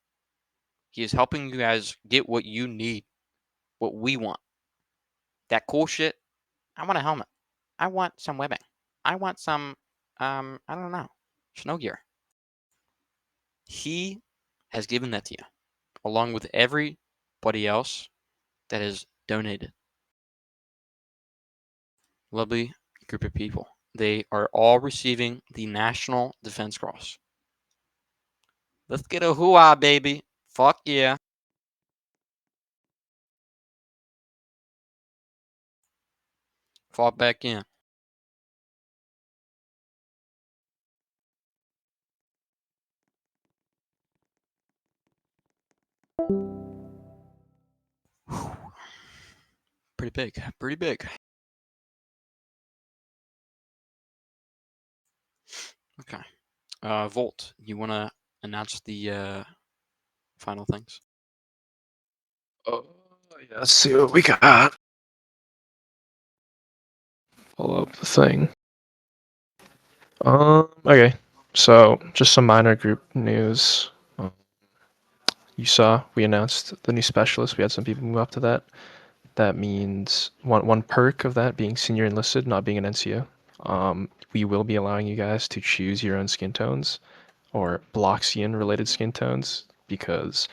He is helping you guys get what you need, what we want. That cool shit. I want a helmet. I want some webbing. I want some, I don't know, snow gear. He has given that to you, along with everybody else that has donated. Lovely group of people. They are all receiving the National Defense Cross. Let's get a hoo-ah, baby. Fuck yeah. Fall back in. Pretty big. Pretty big. Okay. Volt, you want to announce the final things? Oh, yeah, let's see what we got. Pull up the thing. Okay. So, just some minor group news. You saw we announced the new specialist. We had some people move up to that. That means one perk of that being senior enlisted, not being an NCO. We will be allowing you guys to choose your own skin tones or Bloxian related skin tones because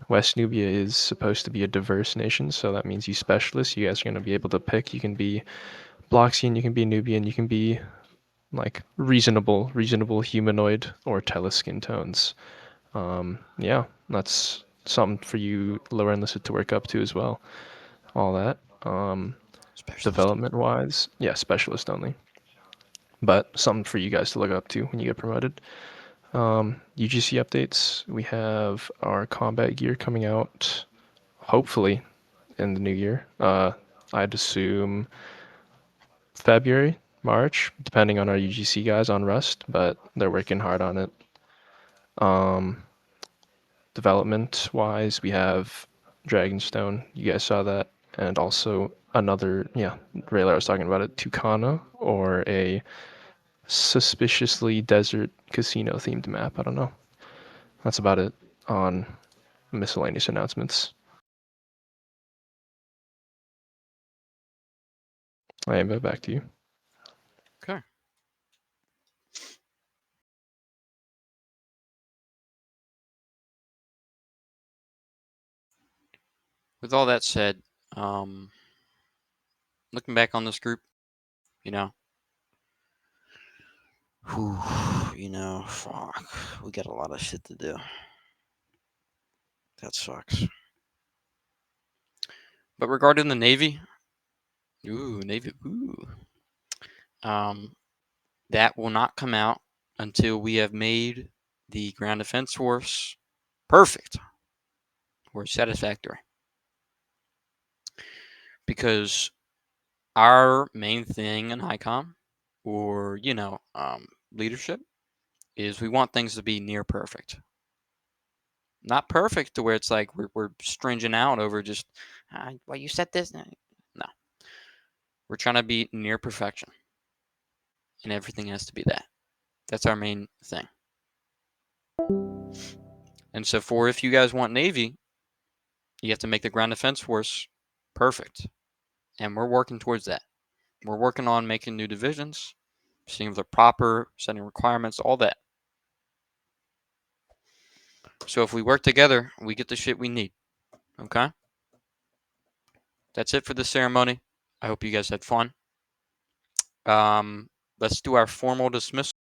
West Nubia is supposed to be a diverse nation, so that means you specialists, you guys are going to be able to pick. You can be Bloxian, you can be Nubian, you can be like reasonable humanoid or Tele skin tones. Yeah, that's something for you lower enlisted to work up to as well. All that. Development wise, yeah, specialist only. But something for you guys to look up to when you get promoted. UGC updates. We have our combat gear coming out, hopefully, in the new year. I'd assume February, March, depending on our UGC guys on Rust, but they're working hard on it. Development wise, we have Dragonstone. You guys saw that, and also another, yeah, Raylar was talking about it, Tucana, or a suspiciously desert casino themed map. I don't know. That's about it on miscellaneous announcements. I am back to you. Okay. With all that said, looking back on this group, you know, fuck, we got a lot of shit to do. That sucks. But regarding the Navy, Navy, that will not come out until we have made the ground defense force perfect or satisfactory. Because our main thing in HICOM or, leadership is we want things to be near perfect. Not perfect to where it's like we're stringing out over just, well, you said this. No. We're trying to be near perfection. And everything has to be that. That's our main thing. And so if you guys want Navy, you have to make the ground defense force perfect. And we're working towards that. We're working on making new divisions, seeing if they're proper, setting requirements, all that. So if we work together, we get the shit we need. Okay? That's it for the ceremony. I hope you guys had fun. Let's do our formal dismissal.